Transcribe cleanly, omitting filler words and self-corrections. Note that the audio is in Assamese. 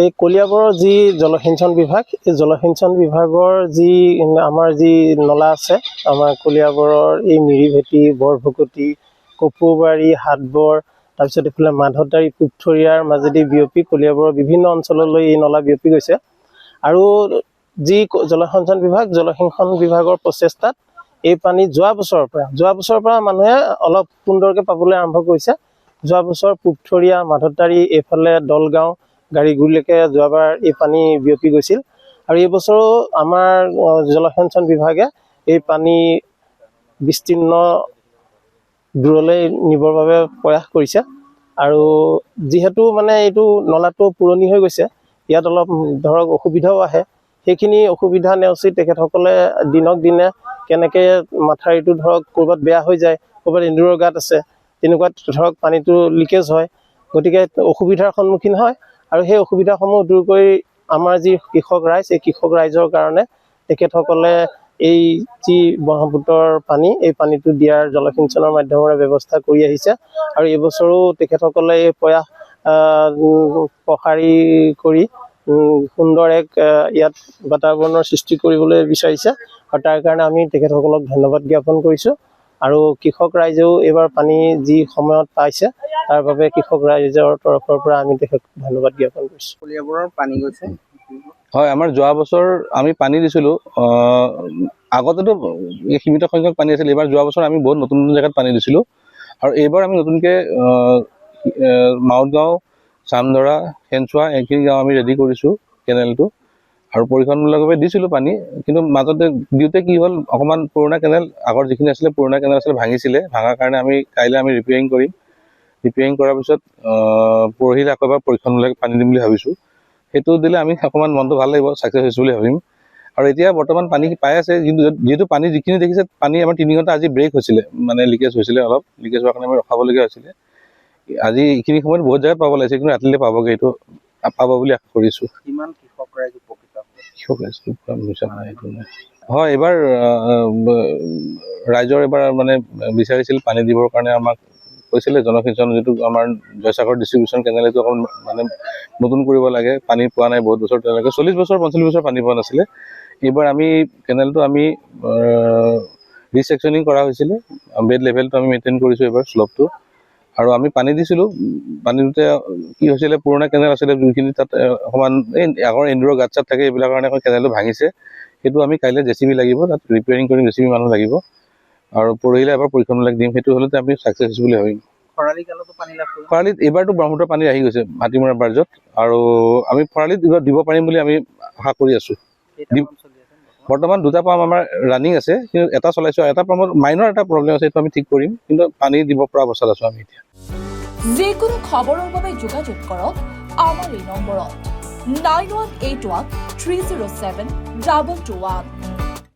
এই কলিয়াবৰৰ যি জলসিঞ্চন বিভাগ, এই জলসিঞ্চন বিভাগৰ যি আমাৰ যি নলা আছে, আমাৰ কলিয়াবৰৰ এই মিৰিভেটি, বৰভকতি, কপৌবাৰী, হাটবৰ, তাৰপিছত এইফালে মাধৱদাৰী, পুথৰীয়াৰ মাজেদি বিয়পি কলিয়াবৰৰ বিভিন্ন অঞ্চললৈ এই নলা বিয়পি গৈছে। আৰু যি জলসিঞ্চন বিভাগৰ প্ৰচেষ্টাত এই পানী যোৱা বছৰৰ পৰা মানুহে অলপ সুন্দৰকৈ পাবলৈ আৰম্ভ কৰিছে। যোৱা বছৰ পুথৰীয়া, মাধৱদাৰী, এইফালে দলগাঁও, গাড়ীগুৰিলৈকে যোৱাবাৰ এই পানী বিয়পি গৈছিল। আৰু এই বছৰো আমাৰ জলসিঞ্চন বিভাগে এই পানী বিস্তীৰ্ণ দূৰলৈ নিবৰ বাবে প্ৰয়াস কৰিছে। আৰু যিহেতু মানে এইটো নলাটো পুৰণি হৈ গৈছে, ইয়াত অলপ ধৰক অসুবিধাও আহে। সেইখিনি অসুবিধা নেওচি তেখেতসকলে দিনক দিনে কেনেকৈ মাথাউৰিটো ধৰক ক'ৰবাত বেয়া হৈ যায়, ক'ৰবাত এন্দুৰৰ গাঁত আছে, তেনেকুৱাত ধৰক পানীটো লিকেজ হয়, গতিকে অসুবিধাৰ সন্মুখীন হয়। আৰু সেই অসুবিধাসমূহ দূৰ কৰি আমাৰ যি কৃষক ৰাইজ, এই কৃষক ৰাইজৰ কাৰণে তেখেতসকলে এই যি ব্ৰহ্মপুত্ৰৰ পানী, এই পানীটো দিয়াৰ জলসিঞ্চনৰ মাধ্যমেৰে ব্যৱস্থা কৰি আহিছে। আৰু এইবছৰো তেখেতসকলে এই প্ৰয়াস প্ৰসাৰী কৰি সুন্দৰ এক ইয়াত বাতাবৰণৰ সৃষ্টি কৰিবলৈ বিচাৰিছে। আৰু তাৰ কাৰণে আমি তেখেতসকলক ধন্যবাদ জ্ঞাপন কৰিছোঁ। আৰু কৃষক ৰাইজেও এইবাৰ পানী যি সময়ত পাইছে, তাৰ বাবে কৃষক ৰাইজৰ তৰফৰ পৰা আমি তেখেতক ধন্যবাদ জ্ঞাপন কৰিছোঁ। কলিয়াবৰৰ পানী গৈছে। হয়, আমাৰ যোৱা বছৰ আমি পানী দিছিলোঁ। আগতেতো সীমিত সংখ্যক পানী আছিল। এইবাৰ যোৱা বছৰ আমি বহুত নতুন নতুন জেগাত পানী দিছিলোঁ। আৰু এইবাৰ আমি নতুনকৈ মাউতগাঁও, চামধৰা, খেনচোৱা এইখিনি গাঁও আমি ৰেডি কৰিছোঁ কেনেলটো। আৰু পৰীক্ষণমূলকভাৱে দিছিলোঁ পানী, কিন্তু মাজতে দিওঁতে কি হ'ল, অকণমান পুৰণা কেনেল, আগৰ যিখিনি আছিলে পুৰণা কেনেল আছিলে, ভাঙাৰ কাৰণে কাইলৈ আমি ৰিপেয়াৰিং কৰিম। ৰিপেয়াৰিং কৰাৰ পিছত পৰহিলৈ আকৌ এবাৰ পৰীক্ষণমূলক পানী দিম বুলি ভাবিছোঁ। সেইটো দিলে আমি অকণমান মনটো ভাল লাগিব, ছাকচেছ হৈছোঁ বুলি ভাবিম। আৰু এতিয়া বৰ্তমান পানী পাই আছে, কিন্তু যিহেতু পানী যিখিনি দেখিছে, পানী আমাৰ 3 ঘণ্টা আজি ব্ৰেক হৈছিলে, মানে লিকেজ হৈছিলে, অলপ লিকেজ হোৱাৰ কাৰণে আমি ৰখাবলগীয়া হৈছিলে। আজি এইখিনি সময়ত বহুত জেগাত পাব লাগিছে, কিন্তু ৰাতিলৈ পাবগৈ, এইটো পাব বুলি আশা কৰিছোঁ। কিমান কৃষক ৰাইজ উপকৃত হয়, এইবাৰ ৰাইজৰ এবাৰ মানে বিচাৰিছিল পানী দিবৰ কাৰণে, আমাক কৈছিলে জলসিঞ্চন যিটো আমাৰ জয়সাগৰ ডিষ্ট্ৰিবিউশ্যন কেনেল, এইটো অকণ মানে নতুন কৰিব লাগে, পানী পোৱা নাই বহুত বছৰ, তেওঁলোকে 40 বছৰ 45 বছৰ পানী পোৱা নাছিলে। এইবাৰ আমি কেনেলটো আমি ৰিচেকশ্যনিং কৰা হৈছিলে, বেড লেভেলটো আমি মেইনটেইন কৰিছোঁ এইবাৰ শ্লপটো। আৰু আমি পানী দিছিলোঁ, পানীটোতে কি হৈছিলে, পুৰণা কেনেল আছিলে যোনখিনি, তাত অকণমান এই আগৰ এন্দুৰৰ গাঁত চাত থাকে, এইবিলাকৰ কাৰণে কেনেলটো ভাঙিছে। সেইটো আমি কাইলৈ JCB লাগিব, তাত ৰিপেয়াৰিং কৰিম, JCB মানুহ লাগিব। আৰু পৰহিলৈ এবাৰ পৰীক্ষণমূলক দিম, সেইটো হ'লে আমি ছাকচেছ হৈছোঁ বুলি ভাবিম। খৰালিত এইবাৰতো ব্ৰহ্মপুত্ৰ পানী আহি গৈছে হাতীমৰা বাৰ্জত, আৰু আমি খৰালিত দিব পাৰিম বুলি আমি আশা কৰি আছোঁ। বৰ্তমান 2টা পাম্প আমাৰ ৰানিং আছে, কিন্তু এটা চলাইছোঁ। এটা পাম্পত মাইনৰ এটা প্ৰব্লেম আছে, সেইটো আমি ঠিক কৰিম, কিন্তু পানী দিব পৰা অৱস্থাত আছোঁ আমি এতিয়া। যিকোনো খবৰৰ বাবে যোগাযোগ কৰক আমাৰ এই নম্বৰত 9181 307 221।